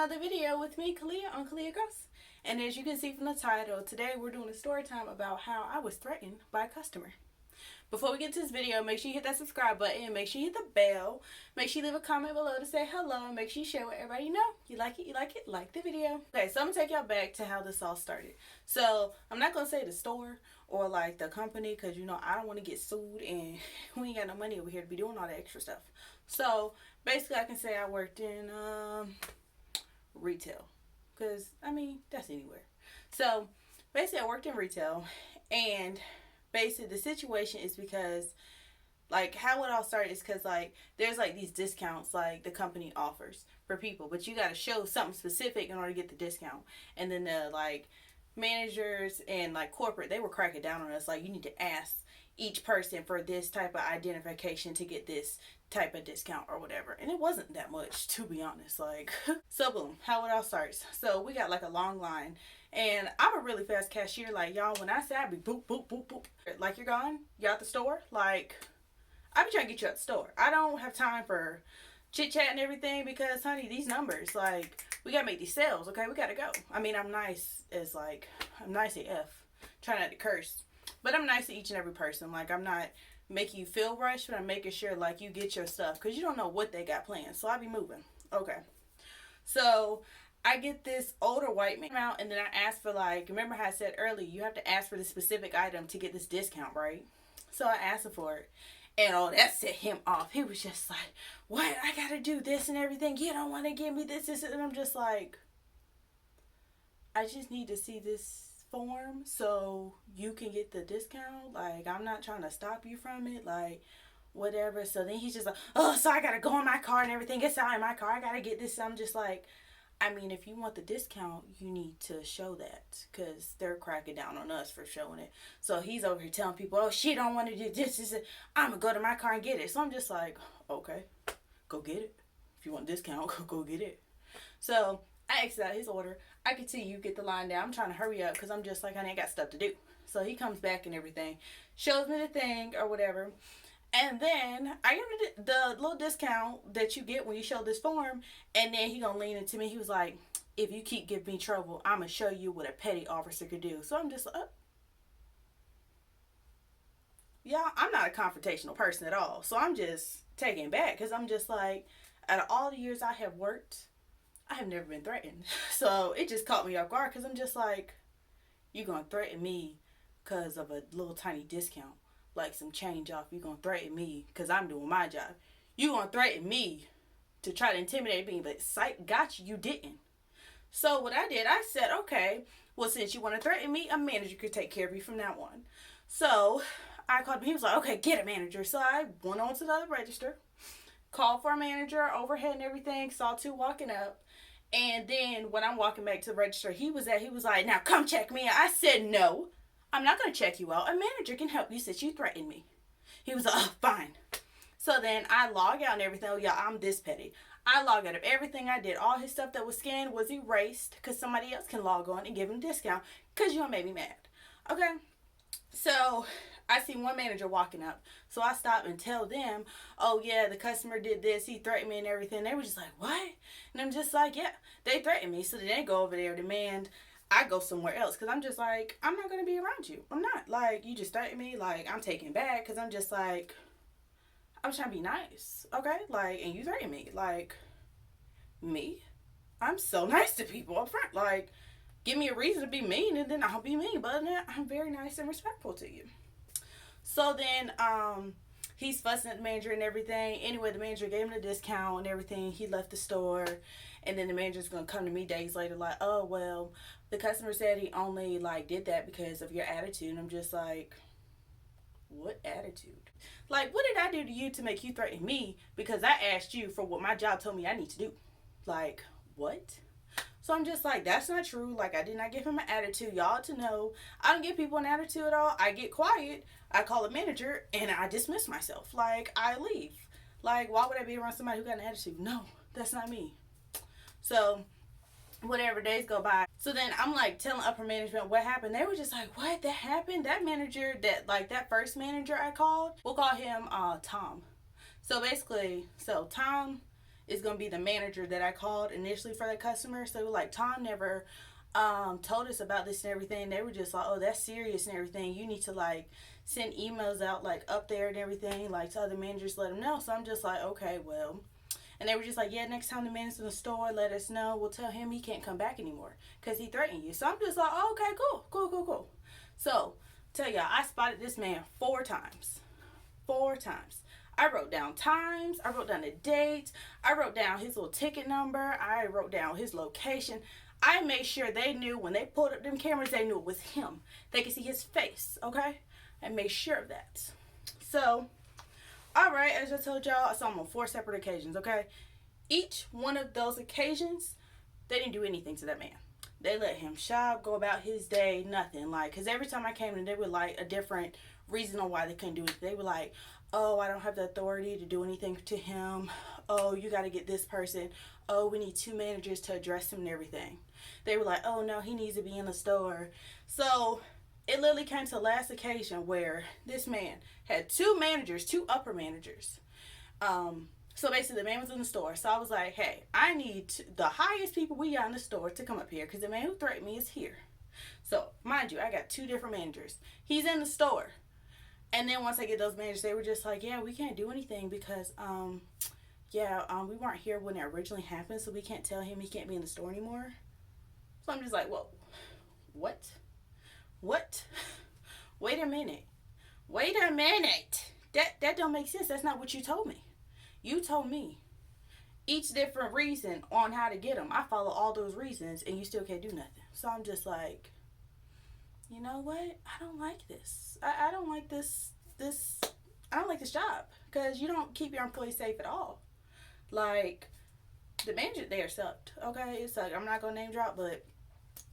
another video with me, Khaliyah, on Khaliyah Kurls. And as you can see from the title, today we're doing a story time about how I was threatened by a customer. Before we get to this video, make sure you hit that subscribe button, make sure you hit the bell, make sure you leave a comment below to say hello, and make sure you share with everybody you know. You like it, like the video. Okay, so I'm going to take y'all back to how this all started. So, I'm not going to say the store or like the company because, you know, I don't want to get sued and we ain't got no money over here to be doing all that extra stuff. So, basically I can say I worked in retail because, I mean, that's anywhere. So, basically I worked in retail and basically the situation is because like how it all started is because like there's like these discounts like the company offers for people, but you got to show something specific in order to get the discount. And then the like managers and like corporate, they were cracking down on us like you need to ask each person for this type of identification to get this type of discount or whatever. And it wasn't that much, to be honest. Like, so boom, how it all starts. So we got like a long line and I'm a really fast cashier. Like, y'all, when I say I be boop, boop, boop, boop. Like, you're gone? You out the store? Like, I be trying to get you out the store. I don't have time for chit chat and everything because, honey, these numbers, like, we gotta make these sales, okay? We gotta go. I mean, I'm nice as like, I'm nice AF. Try not to curse. But I'm nice to each and every person. Like, I'm not making you feel rushed, but I'm making sure, like, you get your stuff. Because you don't know what they got planned. So, I be moving. Okay. So, I get this older white man out, and then I ask for, like, remember how I said earlier, you have to ask for this specific item to get this discount, right? So, I asked him for it. And, oh, that set him off. He was just like, what? I got to do this and everything. You don't want to give me this. And I'm just like, I just need to see this form so you can get the discount. Like, I'm not trying to stop you from it, like whatever. So then he's just like, oh, so I gotta go in my car and everything gets out in my car, I gotta get this. I'm just like, I mean, if you want the discount, you need to show that because they're cracking down on us for showing it. So he's over here telling people, oh, she don't want to do this. I'm gonna go to my car and get it. So I'm just like, okay, go get it. If you want a discount, go get it. So I exit out his order. I can see you get the line down. I'm trying to hurry up because I'm just like, honey, I got stuff to do. So he comes back and everything, shows me the thing or whatever. And then I give him the little discount that you get when you show this form. And then he gonna lean into me. He was like, if you keep giving me trouble, I'm gonna show you what a petty officer could do. So I'm just like, y'all, I'm not a confrontational person at all. So I'm just taken back because I'm just like, out of all the years I have worked, I have never been threatened. So it just caught me off guard because I'm just like, you gonna threaten me because of a little tiny discount, like some change off. You gonna threaten me because I'm doing my job. You gonna threaten me to try to intimidate me, but sight got you, you didn't. So what I did, I said, okay, well, since you want to threaten me, a manager could take care of you from now on. So I called him. He was like, okay, get a manager. So I went on to the other register, called for a manager, overhead and everything, saw two walking up. And then when I'm walking back to the register he was like, now come check me out. I said, no, I'm not going to check you out. A manager can help you since you threatened me. He was like, oh, fine. So then I log out and everything. Oh, yeah, I'm this petty. I log out of everything I did. All his stuff that was scanned was erased because somebody else can log on and give him a discount because you made me mad. Okay. So I see one manager walking up. So I stop and tell them, oh, yeah, the customer did this. He threatened me and everything. They were just like, what? And I'm just like, yeah, they threatened me. So then they go over there, demand I go somewhere else. Because I'm just like, I'm not going to be around you. I'm not. Like, you just threatened me. Like, I'm taking back because I'm just like, I'm trying to be nice. Okay? Like, and you threatened me. Like, me? I'm so nice to people up front. Like, give me a reason to be mean and then I'll be mean. But I'm very nice and respectful to you. So then he's fussing at the manager and everything. Anyway, the manager gave him the discount and everything. He left the store. And then the manager's going to come to me days later like, oh, well, the customer said he only like did that because of your attitude. And I'm just like, what attitude? Like, what did I do to you to make you threaten me because I asked you for what my job told me I need to do? Like, what? So I'm just like, that's not true. Like, I did not give him an attitude. Y'all to know, I don't give people an attitude at all. I get quiet. I call a manager and I dismiss myself. Like, I leave. Like, why would I be around somebody who got an attitude? No, that's not me. So, whatever, days go by. So then I'm like telling upper management what happened. They were just like, what? That happened? That manager, that first manager I called, we'll call him Tom. So basically, Tom is going to be the manager that I called initially for that customer. So they were like, Tom never told us about this and everything. They were just like, oh, that's serious and everything. You need to like send emails out like up there and everything, like to other managers, let them know. So I'm just like, okay, well. And they were just like, yeah, next time the manager's in the store, let us know. We'll tell him he can't come back anymore because he threatened you. So I'm just like, oh, okay, cool. So tell y'all, I spotted this man 4 times. 4 times. I wrote down times. I wrote down the dates. I wrote down his little ticket number. I wrote down his location. I made sure they knew when they pulled up them cameras, they knew it was him. They could see his face, okay? I made sure of that. So, all right, as I told y'all, I saw him on 4 separate occasions, okay? Each one of those occasions, they didn't do anything to that man. They let him shop, go about his day, nothing. Like, because every time I came in, they were like a different reason on why they couldn't do it. They were like, oh, I don't have the authority to do anything to him. Oh, you got to get this person. Oh, we need 2 managers to address him and everything. They were like, oh, no, he needs to be in the store. So it literally came to the last occasion where this man had 2 managers, 2 upper managers. So basically, the man was in the store. So I was like, hey, I need the highest people we got in the store to come up here because the man who threatened me is here. So, mind you, I got 2 different managers. He's in the store. And then once I get those managers, they were just like, yeah, we can't do anything because, we weren't here when it originally happened, so we can't tell him he can't be in the store anymore. So I'm just like, whoa, what? Wait a minute. That don't make sense. That's not what you told me. You told me each different reason on how to get them. I follow all those reasons, and you still can't do nothing. So I'm just like, you know what? I don't like this. I don't like this. I don't like this job because you don't keep your employees safe at all. Like, the manager there sucked. Okay, it sucked. I'm not gonna name drop, but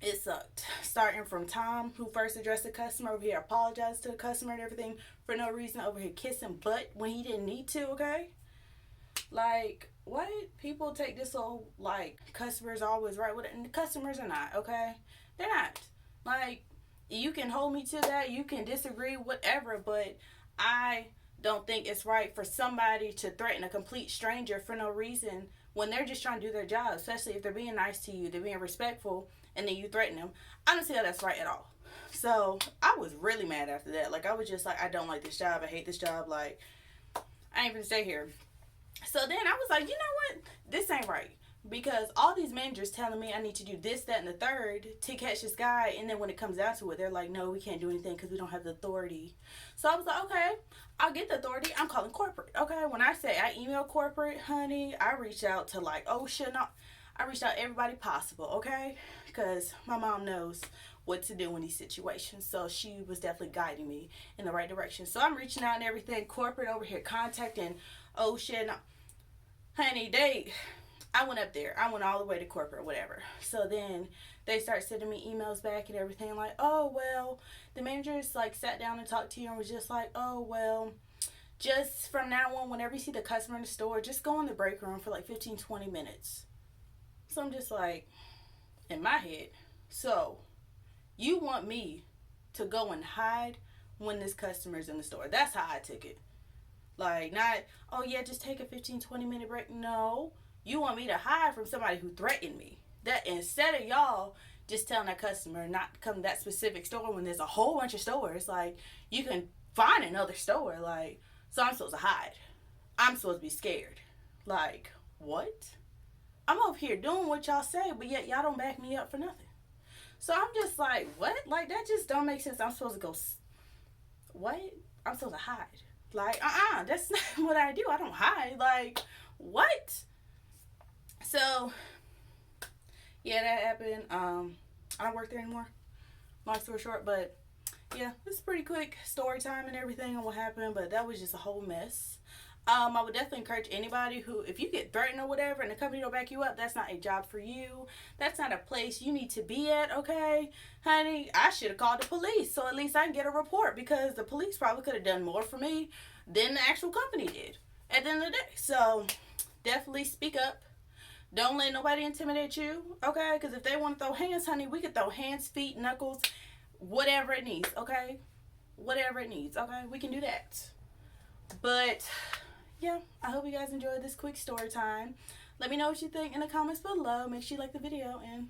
it sucked. Starting from Tom, who first addressed the customer, over here apologized to the customer and everything for no reason, over here kissing butt when he didn't need to. Okay, like, what? People take this whole like customers are always right with it, and the customers are not. Okay, they're not. Like, you can hold me to that, you can disagree, whatever, but I don't think it's right for somebody to threaten a complete stranger for no reason when they're just trying to do their job, especially if they're being nice to you, they're being respectful, and then you threaten them. I don't see how that's right at all. So I was really mad after that. Like, I was just like, I don't like this job, I hate this job, like, I ain't gonna stay here. So then I was like, you know what, this ain't right. Because all these managers telling me I need to do this, that, and the third to catch this guy. And then when it comes down to it, they're like, no, we can't do anything because we don't have the authority. So I was like, okay, I'll get the authority. I'm calling corporate. Okay, when I say I email corporate, honey, I reach out to like, I reached out to everybody possible, okay? Because my mom knows what to do in these situations. So she was definitely guiding me in the right direction. So I'm reaching out and everything. Corporate over here contacting, honey, I went up there. I went all the way to corporate, whatever. So then they start sending me emails back and everything like, oh, well, the managers like sat down and talked to you and was just like, oh, well, just from now on, whenever you see the customer in the store, just go in the break room for like 15, 20 minutes. So I'm just like, in my head, so you want me to go and hide when this customer's in the store? That's how I took it. Like, not, oh, yeah, just take a 15, 20-minute break. No. You want me to hide from somebody who threatened me. That instead of y'all just telling that customer not to come to that specific store when there's a whole bunch of stores, like, you can find another store. Like, so I'm supposed to hide. I'm supposed to be scared. Like, what? I'm over here doing what y'all say, but yet y'all don't back me up for nothing. So I'm just like, what? Like, that just don't make sense. I'm supposed to go, what? I'm supposed to hide. Like, that's not what I do. I don't hide. Like, what? So, yeah, that happened. I don't work there anymore. Long story short, but yeah, it's pretty quick story time and everything on what happened, but that was just a whole mess. I would definitely encourage anybody who, if you get threatened or whatever and the company don't back you up, that's not a job for you. That's not a place you need to be at, okay? Honey, I should have called the police so at least I can get a report because the police probably could have done more for me than the actual company did at the end of the day. So, definitely speak up. Don't let nobody intimidate you, okay? Because if they want to throw hands, honey, we could throw hands, feet, knuckles, whatever it needs, okay? Whatever it needs, okay? We can do that. But, yeah, I hope you guys enjoyed this quick story time. Let me know what you think in the comments below. Make sure you like the video, and